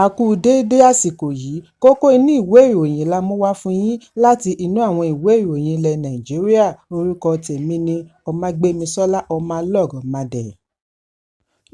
A kú déédé àsìkò yìí, kókó inú ìwé ìròyìn la mú wá fún yín láti inú àwọn ìwé ìròyìn ilẹ̀ Nàìjíríà. Orúkọ tèmi ni Ọmágbémisọ́lá Ọmọlọ́rọ̀mọdẹ̀.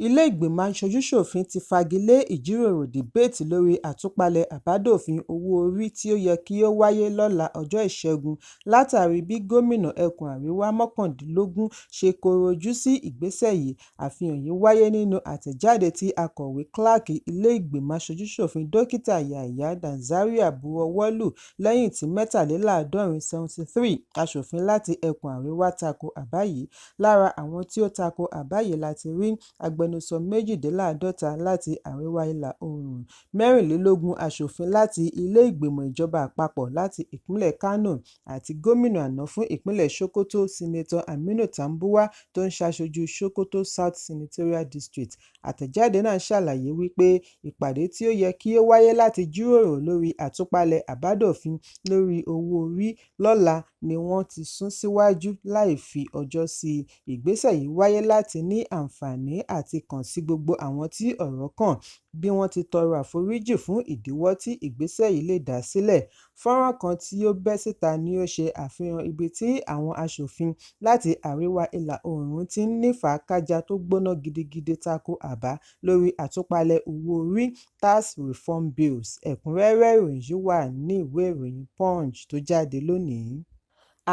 Ilé ìgbìmọ̀ aṣojú-ṣòfin ti fagilé ìjíròrò dìbéètì lórí àtúpalẹ̀ àbádòfin owó orí tí ó yẹ kí ó wáyé lọ́la ọjọ́ Ìṣẹ́gun látàrí bí gómìnà ẹkùn àríwá 19 ṣe kọ̀rọ̀ ojú sí ìgbésẹ̀ yìí. Àfihàn yìí wáyé nínú àtẹ̀jáde tí akọ̀wé kíláàkì ilé ìgbìmọ̀ aṣojú-ṣòfin Dókítà Yahaya Danzarian buwọ́wọ́ lù lẹ́yìn tí 73 aṣòfin láti ẹkùn àríwá tako àbá yìí. Lára àwọn tí ó tako àbá yìí láti rí agbẹnusọ 52 láti àríwá ìlà oòrùn, 24 aṣòfin láti ilé ìgbìmọ̀ ìjọba àpapọ̀ láti ìpínlẹ̀ Kano àti gómìnà àná fún ìpínlẹ̀ Sokoto Sínátọ̀ Aminu Tambuwal tó ń ṣaṣojú Sokoto South Senatorial District. Àtẹ̀jáde náà ṣàlàyé wípé ìpàdé tí ó yẹ kí ó wáyé láti jíròrò lórí àtúpalẹ̀ àbádòfin lórí owó orí lọ́la ni wọ́n ti sún síwájú láì fi ọjọ́ sí i. Ìgbésẹ̀ yìí wáyé láti ní àǹfààní àti kàn sí gbogbo àwọn tí ọ̀rọ̀ kàn bí wọ́n ti tọrọ àforíjì fún ìdíwọ́ tí ìgbésẹ̀ yìí lè dá sílẹ̀. Fọ́nrán kan tí ó bẹ́ síta ni ó ṣe àfihàn ibi tí àwọn aṣòfin láti àríwá ìlà oòrùn ti ń nífàákájà tó gbóná gidigidi tako àbá lórí àtúpalẹ̀ owó orí tax reform bills. Ẹ̀kúnrẹ́rẹ́ ìròyìn yìí wà ní ìwé ìròyìn Punch tó jáde lónìí.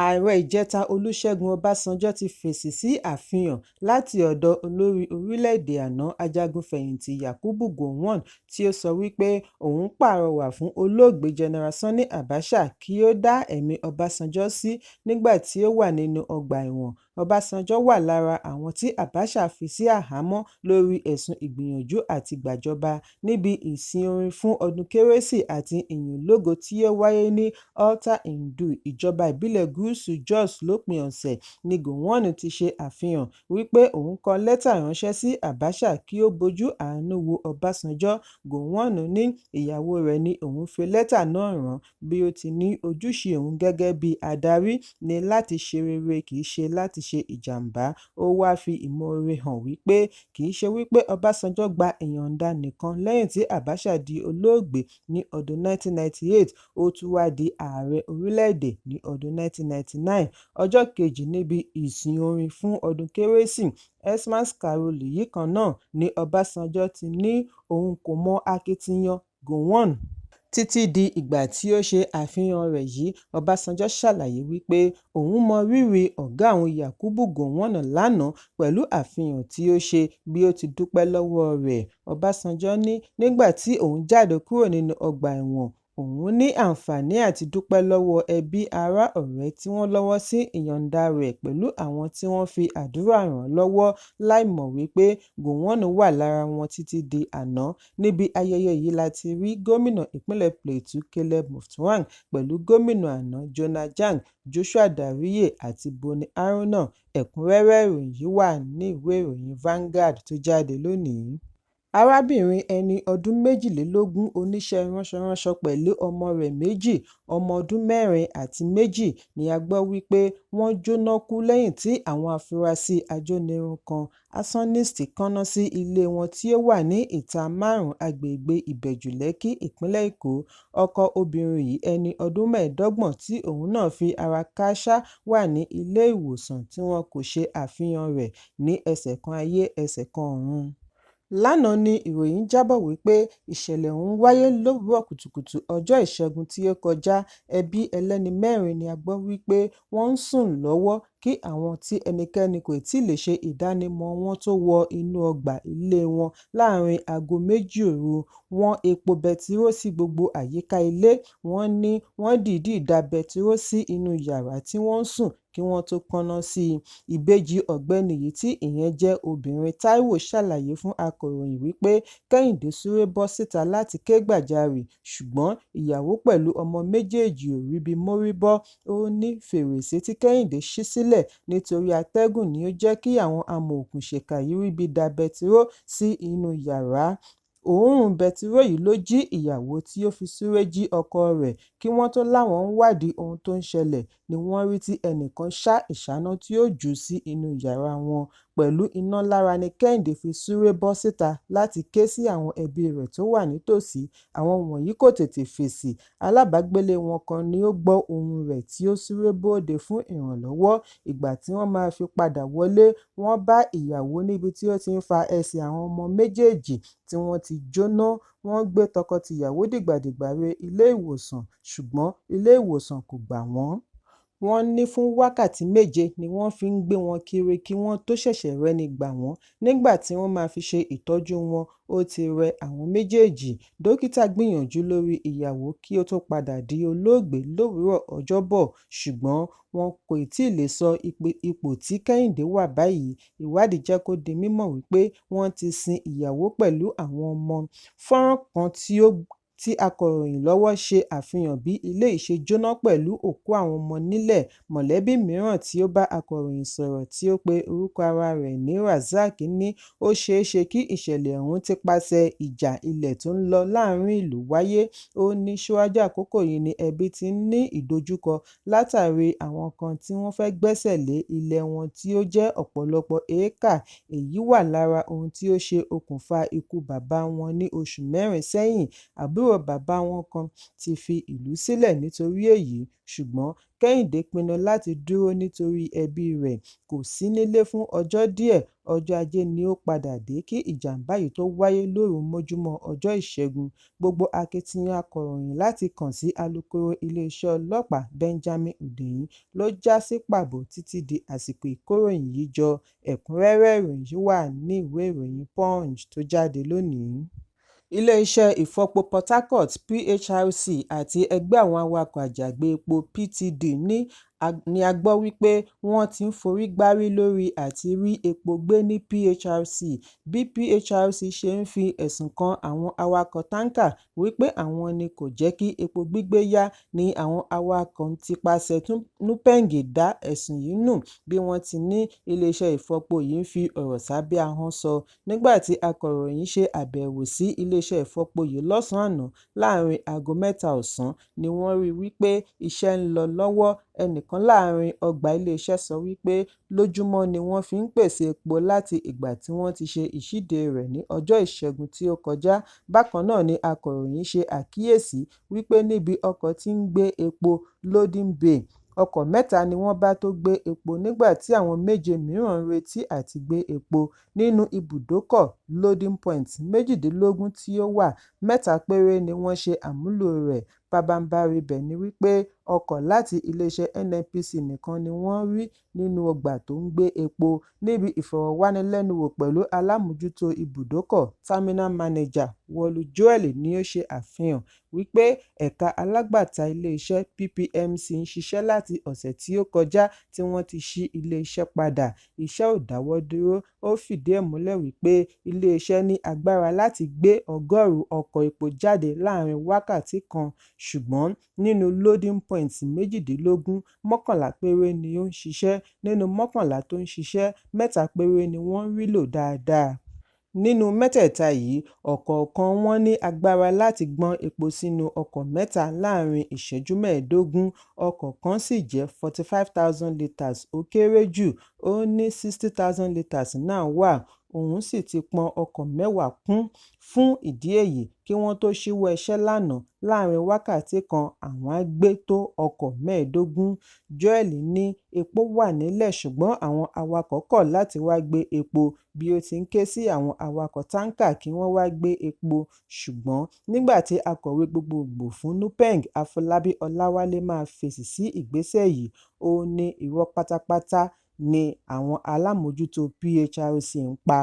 Ààrẹ ìjẹta Olúṣẹ́gun Ọbásanjọ́ ti fèsì sí àfihàn láti ọ̀dọ̀ olórí orílẹ̀-èdè àná ajagun-fẹ̀yìntì Yakubu Gowon tí ó sọ wípé òun pàrọwà fún olóògbé General Sani Abacha kí ó dá ẹ̀mí Ọbásanjọ́ sí nígbà tí ó wà nínú ọgbà ẹ̀wọ̀n. Ọbásanjọ́ wà lára àwọn tí Abacha fi sí àhámọ́ lórí ẹ̀sùn ìgbìyànjú àti gbàjọba. Níbi ìsìn orin fún ọdún Kérésì àti ìyìnlógo tí ó wáyé ní Alta-Ndù, ìjọba ìbílẹ̀ Gúúsù Jos lópin ọ̀sẹ̀ ni Gowon ti ṣe àfihàn wípé òun kọ lẹ́tà ránṣẹ́ sí Abacha kí ó bójú àánú wo Ọbásanjọ́. Gowon ní ìyàwó rẹ̀ ni òun fi lẹ́tà náà rán, bí ó ti ní ojúṣe òun gẹ́gẹ́ bí adarí ní láti ṣe rere kìí ṣe láti ṣe ìjàmbá. Ó wáá fi ìmoore hàn wípé kìí ṣe wípé Ọbásanjọ́ gba ìyọ̀ǹda nìkan lẹ́yìn tí Abacha di olóògbé ní ọdún 1998, ó tún wá di ààrẹ orílẹ̀-èdè ní ọdún 1999. Ọjọ́ kejì níbi ìsìn orin fún ọdún Kérésì Xmas Carol yìí kan náà ni Ọbásanjọ́ ti ní òun kò mọ akitiyan Gowon. Títí di ìgbà tí ó ṣe àfihàn rẹ̀ yìí, Ọbásanjọ́ ṣàlàyé wípé òun mọ rírì ọ̀gá òun Yakubu Gowon lánàá pẹ̀lú àfihàn tí ó ṣe bí ó ti dúpẹ́ lọ́wọ́ rẹ̀. Ọbásanjọ́ ní nígbà tí òun jáde kúrò nínú ọgbà ẹ̀wọ̀n, òun ní àǹfààní àti dúpẹ́ lọ́wọ́ ẹbí, ará, ọ̀rẹ́ tí wọ́n lọ́wọ́ sí ìyọ̀ǹda rẹ̀ pẹ̀lú àwọn tí wọ́n fi àdúrà ràn lọ́wọ́ láìmọ̀ wípé Gowon wà lára wọn títí di àná. Níbi ayẹyẹ yìí láti rí gómìnà ìpínlẹ̀ Plateau Caleb Mutfwang pẹ̀lú gómìnà àná Jonah Jang, Joshua Dariye àti Boni Haruna. Ẹ̀kúnrẹ́rẹ́ ìròyìn yìí wà ní ìwé ìròyìn Vanguard tó jáde lónìí. Arábìnrin ẹni ọdún 22 oníṣẹ́ ránṣọránṣọ pẹ̀lú ọmọ rẹ̀ méjì, ọmọ ọdún 4 àti 2 ni a gbọ́ wípé wọ́n jóná kú lẹ́yìn tí àwọn afurasí ajónirun kan arsonist kànná sí ilé wọn tí ó wà ní ìta 5 agbègbè Ìbẹ̀jú-Lẹ́kì, ìpínlẹ̀ Èkó. Ọkọ obìnrin yìí ẹni ọdún 25 tí òun náà fi ara kááṣá wà ní ilé ìwòsàn tí wọn kò ṣe àfihàn rẹ̀ ní ẹsẹ̀ kan ayé ẹsẹ̀ kan ọ̀run. Lánàá ni ìròyìn jábọ̀ wípé ìṣẹ̀lẹ̀ ọ̀hún wáyé lówùúrọ̀ kùtùkùtù ọjọ́ Ìṣẹ́gun tí ó kọjá. Ẹbí ẹlẹ́ni 4 ni a gbọ́ wípé wọ́n ń sùn lọ́wọ́ kí àwọn tí ẹnikẹ́ni kò tíì lè ṣe ìdánimọ̀ wọn tó wọ inú ọgbà ilé wọn láàrin aago 2 òru. Wọ́n epo bẹtiró sí gbogbo àyíká ilé. Wọ́n ní wọ́n dìídì da bẹtiró sí inú yàrá tí wọ́n ń sùn kí wọ́n tó kànná sí i. Ìbejì ọ̀gbẹ́ni yìí tí ìyẹn jẹ́ obìnrin Táíwò ṣàlàyé fún akọ̀ròyìn wípé Kẹ́hìndé súré bọ́ síta láti ké gbàjarè ṣùgbọ́n ìyàwó pẹ̀lú ọmọ méjèèjì ò ríbi mórí bọ́. Ó ní fèrèsé tí Kẹ́hìndé ṣí sílẹ̀ nítorí atẹ́gùn ni ó jẹ́ kí àwọn amọ̀òkùnsìkà yìí ríbi da bẹtiró sí inú yàrá. Òórùn bẹtiró yìí ló jí ìyàwó tí ó fi súré jí ọkọ rẹ̀. Kí wọ́n tó láwọn ń wádìí ohun tó ń ṣẹlẹ̀ ni wọ́n rí tí ẹnìkan ṣá ìṣáná tí ó jù ú sí inú yàrá wọn. pẹ̀lú iná lára ni Kẹ́hìndé fi súré bọ́ síta láti ké sí àwọn ẹbí rẹ̀ tó wà nítòsí. Àwọn wọ̀nyí kò tètè fèsì. Alábàágbélé wọn kan ni ó gbọ́ ohùn rẹ̀ tí ó súré bóde fún ìrànlọ́wọ́. Ìgbà tí wọ́n máa fi padà wọlé, wọ́n bá ìyàwó níbi tí ó ti ń fa ẹsẹ̀ àwọn ọmọ méjèèjì tí wọ́n ti jóná. Wọ́n gbé tọkọ-tìyàwó dìgbàdìgbà re ilé ìwòsàn, ṣùgbọ́n ilé ìwòsàn kò gbà wọ́n. Wọ́n ní fún wákàtí 7 ni wọ́n fi ń gbé wọn kiri kí wọ́n tó ṣẹ̀ṣẹ̀ rẹ́ni gbà wọ́n. Nígbà tí wọ́n máa fi ṣe ìtọ́jú wọn, ó ti rẹ àwọn méjèèjì. Dókítà gbìyànjú lórí ìyàwó kí ó tó padà di olóògbé lówùúrọ̀ Ọjọ́bọ̀, ṣùgbọ́n wọn kò tíì lè sọ ipò tí Kẹ́hìndé wà báyìí. Ìwádìí jẹ́ kó di mímọ̀ wípé wọ́n ti sin ìyàwó pẹ̀lú àwọn ọmọ. Fọ́nrán kan tí akọ̀ròyìn lọ́wọ́ ṣe àfihàn bí ilé yìí ṣe jóná pẹ̀lú òkú àwọn ọmọ nílẹ̀. Mọ̀lẹ́bí mìíràn tí ó bá akọ̀ròyìn sọ̀rọ̀ tí ó pe orúkọ ara rẹ̀ ní Razak ní ó ṣeé ṣe kí ìṣẹ̀lẹ̀ ọ̀hún ti pàṣẹ ìjà ilẹ̀ tó ń lọ láàrin ìlú wáyé. Ó ní síwájú àkókò yìí ni ẹbí ti ń ní ìdojúkọ látàrí àwọn kan tí wọ́n fẹ́ gbẹ́sẹ̀ lé ilẹ̀ wọn tí ó jẹ́ ọ̀pọ̀lọpọ̀ éékà. Èyí wà lára ohun tí ó ṣe okùnfà ikú bàbá wọn ní oṣù 4 sẹ́yìn. Àbúrò bàbá wọn kan ti fi ìlú sílẹ̀ nítorí èyí, ṣùgbọ́n Kẹ́hìndé pinnu láti dúró nítorí ẹbí rẹ̀. Kò sí nílé fún ọjọ́ díẹ̀. Ọjọ́ Ajé ni ó padà dé kí ìjàmbá yìí tó wáyé lóru mọ́júmọ́ ọjọ́ Ìṣẹ́gun. Gbogbo akitiyan akọ̀ròyìn láti kàn sí alukoro iléeṣẹ́ ọlọ́pàá Benjamin Hundeyin ló já sí pàbó títí di àsìkò ìkóròyìn yìí jọ. Ẹ̀kúnrẹ́rẹ́ ìròyìn yìí wà ní ìwé ìròyìn Punch tó jáde lónìí. Ilé-iṣẹ́ ìfọpo Port Harcourt (PHRC) àti ẹgbẹ́ àwọn awakọ̀ àjàgbé epo (PTD) ni a gbọ́ wípé wọ́n ti ń forígbárí lórí àti rí epo gbé ní PHRC. Bí PHRC ṣe ń fi ẹ̀sùn kan àwọn awakọ̀ táǹkà wípé àwọn ni kò jẹ́ kí epo gbígbé yá, ni àwọn awakọ̀ ti pàṣẹ NUPENG dá ẹ̀sùn yìí nù bí wọ́n ti ní ilé-iṣẹ́ ìfọpo yìí ń fi ọ̀rọ̀ sábẹ́ ahọ́n sọ. Nígbà tí akọ̀ròyìn ṣe àbẹ̀wò sí ilé-iṣẹ́ ìfọpo yìí lọ́sàn-án àná láàrin aago 3 ọ̀sán ni wọ́n rí wípé iṣẹ́ ń lọ lọ́wọ́. Ẹnìkan láàrin ọgbà iléeṣẹ́ sọ wípé lójúmọ́ ni wọ́n fi ń pèsè epo láti ìgbà tí wọ́n ti ṣe ìṣíde rẹ̀ ní ọjọ́ Ìṣẹ́gun tí ó kọjá. Bákan náà ni akọ̀ròyìn ṣe àkíyèsí wípé níbi ọkọ̀ tí ń gbé epo loading bay, ọkọ̀ 3 ni wọ́n bá tó gbé epo nígbà tí àwọn 7 mìíràn ń retí àti gbé epo. Nínú ibùdókọ̀ loading point 18 tí ó wà, 3 péré ni wọ́n ṣe àmúlò rẹ̀. Pabambarì ibẹ̀ ni wípé ọkọ̀ láti iléeṣẹ́ NNPC nìkan ni wọ́n rí nínú ọgbà tó ń gbé epo. Níbi ìfọ̀rọ̀wánilẹ́nuwò pẹ̀lú alámòjútó ibùdókọ̀ Terminal Manager Wolu Joel ni ó ṣe àfihàn wípé ẹ̀ka alágbàtà iléeṣẹ́ PPMC ń ṣiṣẹ́ láti ọ̀sẹ̀ tí ó kọjá tí wọ́n ti ṣí iléeṣẹ́ padà. Iṣẹ́ ò dáwọ́ dúró. Ó fìdí ẹ̀ múlẹ̀ wípé iléeṣẹ́ ní agbára láti gbé 100 ọkọ̀ epo jáde láàrin wákàtí kan, ṣùgbọ́n nínú loading points 18, 11 péré ni ó ń ṣiṣẹ́. Nínú 11 tó ń ṣiṣẹ́, 3 péré ni wọ́n rí lò dáadáa. Nínú mẹ́tẹ̀ẹ̀ta yìí, ọ̀kọ̀ọ̀kan wọn ní agbára láti gbọ́n epo sínú ọkọ̀ 3 láàrin ìṣẹ́jú 15. Ọkọ̀ kan sì jẹ́ 45,000 litres ó kéré jù. Ó ní 60,000 litres náà wà. Òun sì ti pọn ọkọ̀ 10 kún. Fún ìdí èyí, kí wọ́n tó ṣíwọ́ iṣẹ́ lánàá, láàrin wákàtí kan àwọn á gbé tó ọkọ̀ 15. Joel ní epo wà nílẹ̀ ṣùgbọ́n àwọn awakọ̀ kọ̀ láti wá gbé epo bí ó ti ń ké sí àwọn awakọ̀ táǹkà kí wọ́n wá gbé epo. Ṣùgbọ́n nígbà tí akọ̀wé gbogbogbò fún NUPENG Afọlábí Ọláwálé máa fèsì sí ìgbésẹ̀ yìí, ó ní irọ́ pátápátá ni àwọn alámòjútó PHRC ń pa.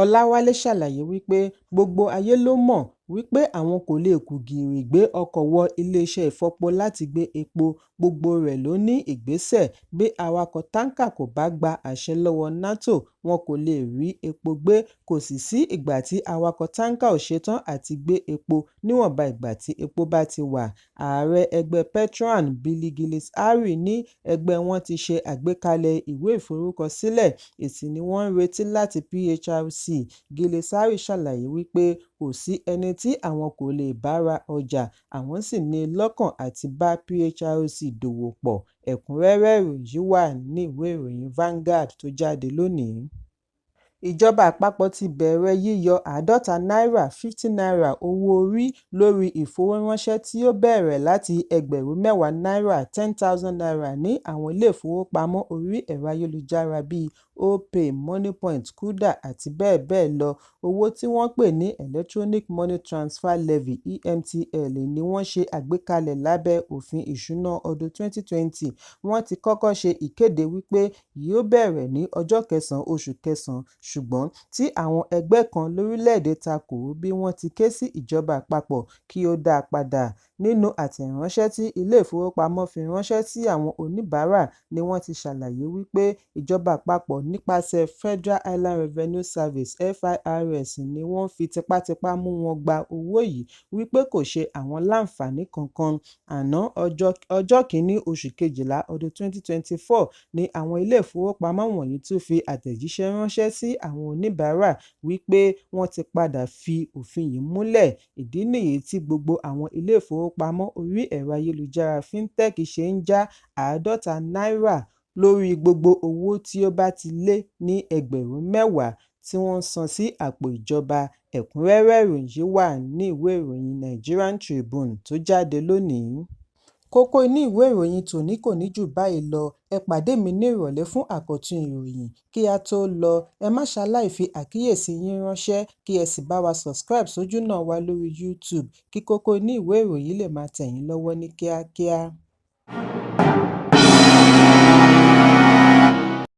Ọláwálé ṣàlàyé wípé gbogbo ayé ló mọ̀ wípé àwọn kò lè kùgìrì gbé ọkọ̀ wọ iléeṣẹ́ ìfọpo láti gbé epo. Gbogbo rẹ̀ ló ní ìgbésẹ̀. Bí awakọ̀ táǹkà kò bá gba àṣẹ lọ́wọ́ NATO, wọn kò lè rí epo gbé. Kò sì sí ìgbà tí awakọ̀ táǹkà ò ṣetán àti gbé epo níwọ̀nba ìgbà tí epo bá ti wà. Ààrẹ ẹgbẹ́ Petron Billy Gillis-Harry ní ẹgbẹ́ wọn ti ṣe àgbékalẹ̀ ìwé ìforúkọsílẹ̀. Èsì ni wọ́n ń retí láti PHRC. Gillis-Harry ṣàlàyé wípé kò sí ẹni tí àwọn kò lè bá ra ọjà, àwọn sì ní lọ́kàn àti bá PHRC dòwò pọ̀. Ẹ̀kúnrẹ́rẹ́ ìròyìn yìí wà ní ìwé ìròyìn Vanguard tó jáde lónìí. Ìjọba àpapọ̀ ti bẹ̀rẹ̀ yíyọ ₦50 owó orí lórí ìfowóránṣẹ́ tí yóò bẹ̀rẹ̀ láti ₦10,000 (10,000) ní àwọn ilé-ìfowópamọ́ orí ẹ̀rọ ayélujára bíi Opay, Moniepoint, Kuda àti bẹ́ẹ̀ bẹ́ẹ̀ lọ. Owó tí wọ́n pè ní Electronic Money Transfer Levy (EMTL) ni wọ́n ṣe àgbékalẹ̀ lábẹ́ òfin ìṣúná ọdún 2020. Wọ́n ti kọ́kọ́ ṣe ìkéde wípé yóò bẹ̀rẹ̀ ní ọjọ́ 9 oṣù kẹsàn-án, ṣùgbọ́n tí àwọn ẹgbẹ́ kan lórílẹ̀-èdè takò ó bí wọ́n ti ké sí ìjọba àpapọ̀ kí ó dá a padà. Nínú àtẹ̀ránṣẹ́ tí ilé-ìfowópamọ́ fi ránṣẹ́ sí àwọn oníbàárà ni wọ́n ti ṣàlàyé wípé ìjọba àpapọ̀ nípasẹ̀ Federal Inland Revenue Service (FIRS) ni wọ́n fi tipátipá mú wọn gba owó yìí wípé kò ṣe àwọn láǹfààní kankan. Àná ọjọ́ 1 oṣù Kejìlá ọdún 2024 ni àwọn ilé-ìfowópamọ́ wọ̀nyí tún fi àtẹ̀jíṣẹ́ ránṣẹ́ sí àwọn oníbàárà wípé wọ́n ti padà fi òfin yìí múlẹ̀. Ìdí nìyí tí gbogbo àwọn ilé-ìfowópamọ́ orí ẹ̀rọ ayélujára fintech ṣe ń já $50 lórí gbogbo owó tí ó bá ti lé ní 10,000 tí wọ́n san sí àpò ìjọba. Ẹ̀kúnrẹ́rẹ́ ìròyìn yìí wà ní ìwé ìròyìn Nigerian Tribune tó jáde lónìí. Kókó inú ìwé ìròyìn tòní kò ní jù báyìí lọ. Ẹ pàdé mi ní ìrọ̀lẹ́ fún àkọ́tún ìròyìn. Kí a tó lọ, ẹ má ṣaláì fi àkíyèsí yín ránṣẹ́ kí ẹ sì bá wa subscribe sójúnà wa lórí YouTube kí kókó inú ìwé ìròyìn lè máa tẹ̀ yín lọ́wọ́ ní kíákíá.